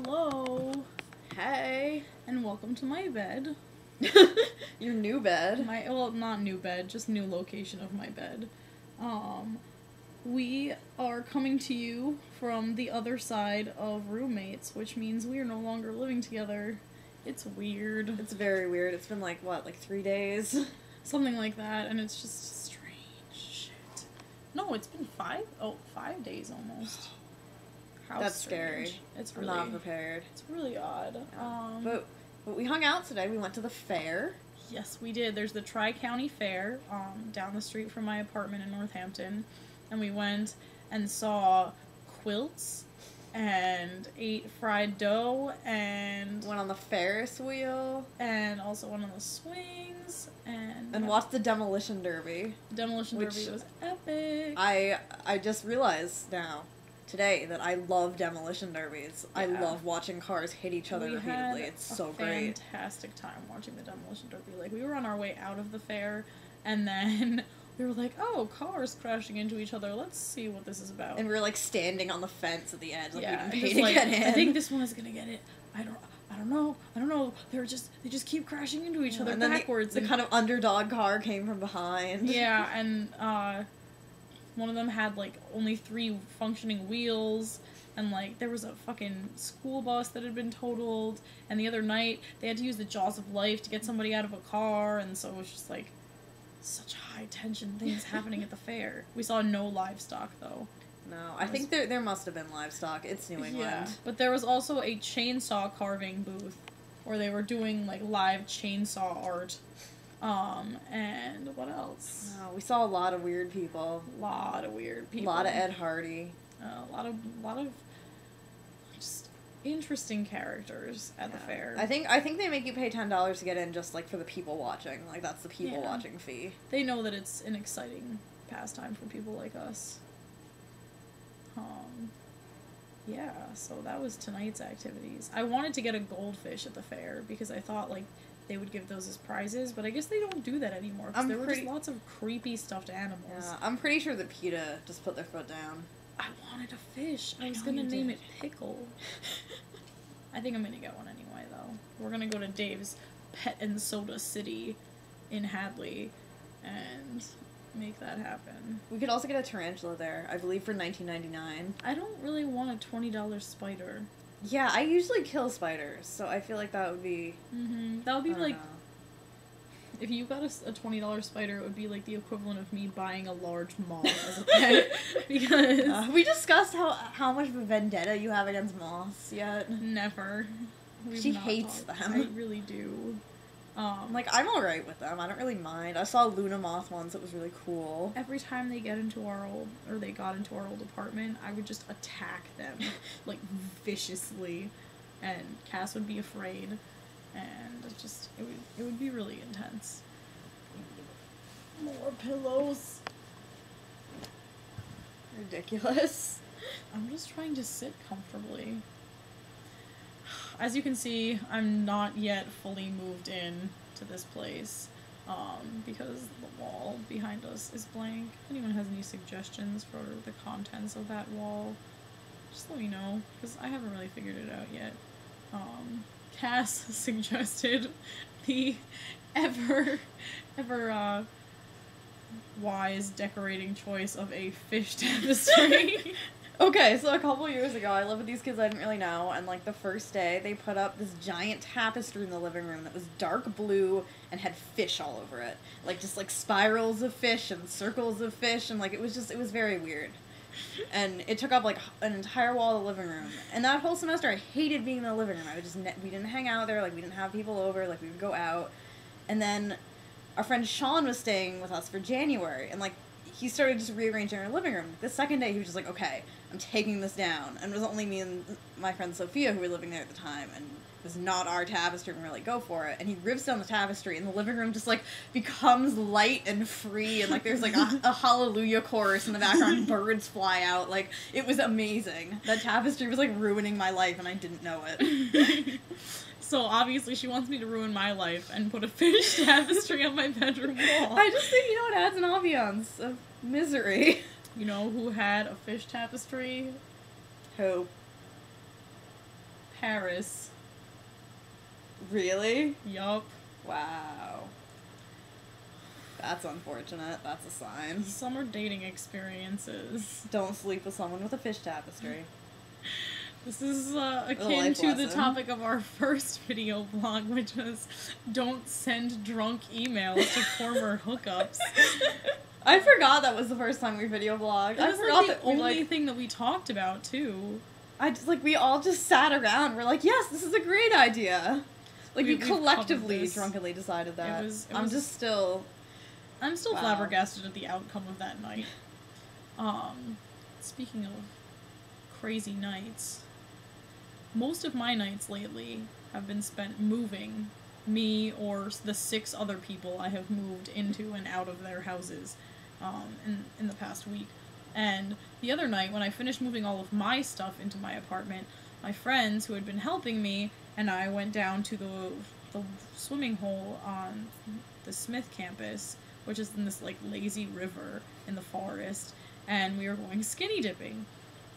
Hello, Hey. and welcome to my bed. Your new bed. Well, not new bed, just new location of my bed. We are coming to you from the other side of roommates, which means we are no longer living together. It's weird. It's very weird. It's been like 3 days? Something like that, and it's just strange shit. No, it's been 5 days almost. How That's strange. scary. It's really I'm not prepared. It's really odd. But we hung out today. We went to the fair. Yes, we did. There's the Tri-County Fair down the street from my apartment in Northampton. And we went and saw quilts and ate fried dough and... Went on the Ferris wheel. And also went on the swings and watched the Demolition Derby. Demolition Derby was epic. I just realized now, today, that I love Demolition Derbies. Yeah. I love watching cars hit each other repeatedly. It's so great. Fantastic time watching the Demolition Derby. Like, we were on our way out of the fair, and then... we were like, oh, cars crashing into each other. Let's see what this is about. And we were like standing on the fence at the edge, like yeah, we didn't pay to get in. I think this one is gonna get it. I don't know. They just keep crashing into each other and then backwards. The kind of underdog car came from behind. Yeah, and one of them had like only 3 functioning wheels. And, like, there was a fucking school bus that had been totaled. And the other night, they had to use the jaws of life to get somebody out of a car. And so it was just, like, such high-tension things happening at the fair. We saw no livestock, though. No, I think there must have been livestock. It's New England. Yeah, but there was also a chainsaw carving booth where they were doing, like, live chainsaw art. And what else? Oh, we saw a lot of weird people. A lot of weird people. A lot of Ed Hardy. A lot of just interesting characters at the fair. I think they make you pay $10 to get in just, like, for the people watching. Like, that's the people watching fee. They know that it's an exciting pastime for people like us. Yeah, so that was tonight's activities. I wanted to get a goldfish at the fair because I thought, like, they would give those as prizes, but I guess they don't do that anymore because there were just lots of creepy stuffed animals. Yeah, I'm pretty sure that PETA just put their foot down. I wanted a fish. I was gonna name it Pickle. I think I'm gonna get one anyway, though. We're gonna go to Dave's Pet and Soda City in Hadley and make that happen. We could also get a tarantula there, I believe, for $19.99. I don't really want a $20 spider. Yeah, I usually kill spiders, so I feel like that would be... Mm-hmm. That would be like... If you got a $20 spider, it would be like the equivalent of me buying a large moth as a pet. Because... we discussed how much of a vendetta you have against moths yet. Never. She hates them. I really do. Like, I'm alright with them. I don't really mind. I saw a Luna moth once. It was really cool. Every time they got into our old apartment, I would just attack them, like, viciously. And Cass would be afraid. And it would be really intense. More pillows. Ridiculous. I'm just trying to sit comfortably. As you can see, I'm not yet fully moved in to this place, because the wall behind us is blank. If anyone has any suggestions for the contents of that wall, just let me know, because I haven't really figured it out yet. Cass suggested the ever wise decorating choice of a fish tapestry. Okay, so a couple years ago, I lived with these kids I didn't really know, and, like, the first day, they put up this giant tapestry in the living room that was dark blue and had fish all over it. Like, just, like, spirals of fish and circles of fish, and, like, it was very weird. And it took up, like, an entire wall of the living room. And that whole semester, I hated being in the living room. We didn't hang out there, like, we didn't have people over, like, we would go out. And then our friend Sean was staying with us for January, and, like, he started just rearranging our living room. The second day, he was just like, okay, I'm taking this down. And it was only me and my friend Sophia who were living there at the time, and it was not our tapestry, and we were like, go for it. And he rips down the tapestry, and the living room just, like, becomes light and free, and, like, there's, like, a hallelujah chorus in the background, birds fly out. Like, it was amazing. That tapestry was, like, ruining my life, and I didn't know it. So obviously she wants me to ruin my life and put a fish tapestry on my bedroom wall. I just think, it adds an ambiance of misery. You know who had a fish tapestry? Who? Paris. Really? Yup. Wow. That's unfortunate. That's a sign. Summer dating experiences. Don't sleep with someone with a fish tapestry. This is akin life to the lesson. topic of our first video vlog, which was don't send drunk emails to former hookups. I forgot that was the first time we video vlogged. That I was forgot like the that we, only thing that we talked about too. I just we all just sat around. We're like, yes, this is a great idea. Like we We've covered collectively this. drunkenly decided that. I'm still wow. flabbergasted at the outcome of that night. Speaking of crazy nights, most of my nights lately have been spent moving me or the 6 other people I have moved into and out of their houses in the past week. And the other night, when I finished moving all of my stuff into my apartment, my friends who had been helping me and I went down to the swimming hole on the Smith campus, which is in this like lazy river in the forest, and we were going skinny dipping.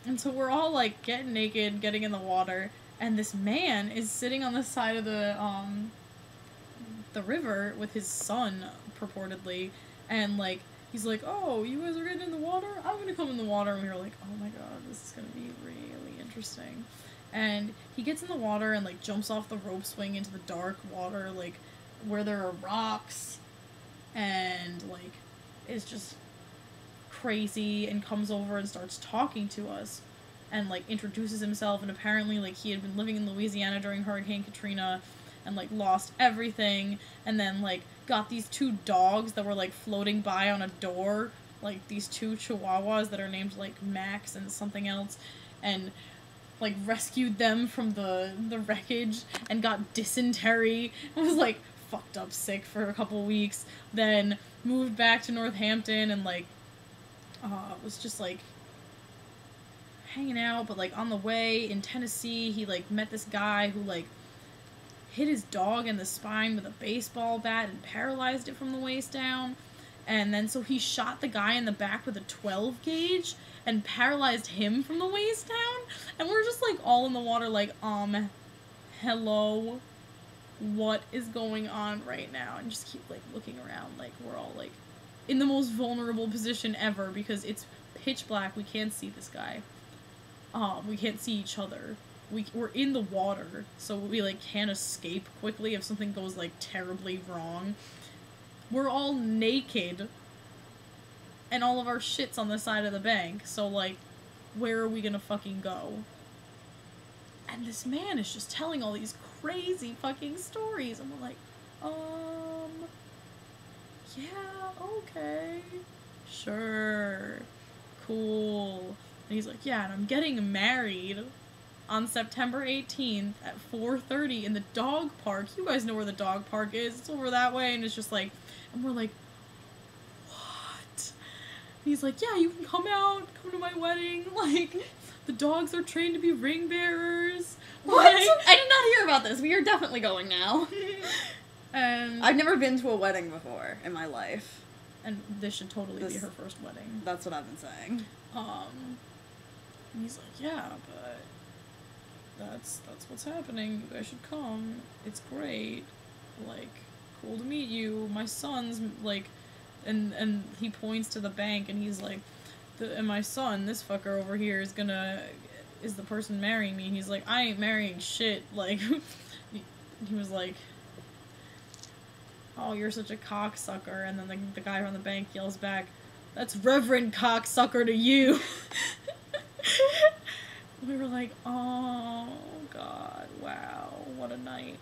And so we're all like getting naked, getting in the water, and this man is sitting on the side of the river with his son, purportedly, and like he's like, "Oh, you guys are getting in the water? I'm gonna come in the water." And we were like, "Oh my god, this is gonna be really interesting." And he gets in the water and like jumps off the rope swing into the dark water, like where there are rocks, and like is just crazy, and comes over and starts talking to us and like introduces himself, and apparently like he had been living in Louisiana during Hurricane Katrina and like lost everything, and then like got these 2 dogs that were like floating by on a door, like these 2 chihuahuas that are named like Max and something else, and like rescued them from the wreckage and got dysentery and was like fucked up sick for a couple weeks, then moved back to Northampton and like was just like hanging out. But like on the way in Tennessee, he like met this guy who like hit his dog in the spine with a baseball bat and paralyzed it from the waist down, and then so he shot the guy in the back with a 12 gauge and paralyzed him from the waist down, and we're just like all in the water like hello, what is going on right now? And just keep like looking around like we're all like in the most vulnerable position ever because it's pitch black. We can't see this guy. We can't see each other. We're in the water, so we like can't escape quickly if something goes like terribly wrong. We're all naked, and all of our shit's on the side of the bank, so like where are we gonna fucking go? And this man is just telling all these crazy fucking stories, and we're like, yeah, okay, sure, cool. And he's like, yeah, and I'm getting married on September 18th at 4:30 in the dog park. You guys know where the dog park is. It's over that way. And it's just like, and we're like, what? And he's like, yeah, you can come out, come to my wedding. Like, the dogs are trained to be ring bearers. What? Like, I did not hear about this. We are definitely going now. and I've never been to a wedding before in my life. And this should totally be her first wedding. That's what I've been saying. And he's like, yeah, but that's what's happening. You guys should come. It's great. Like, cool to meet you. My son's like, and he points to the bank and he's like, and my son, this fucker over here is the person marrying me. And he's like, I ain't marrying shit. Like, he was like, oh, you're such a cocksucker. And then the guy from the bank yells back, that's Reverend Cocksucker to you. We were like, oh god, wow, what a night.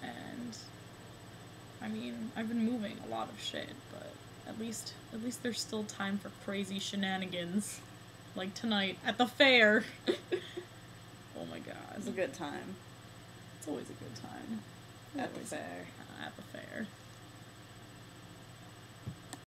And I mean, I've been moving a lot of shit, but at least there's still time for crazy shenanigans, like tonight at the fair. Oh my god, It's a good time. It's always a good time. At the fair. At the fair.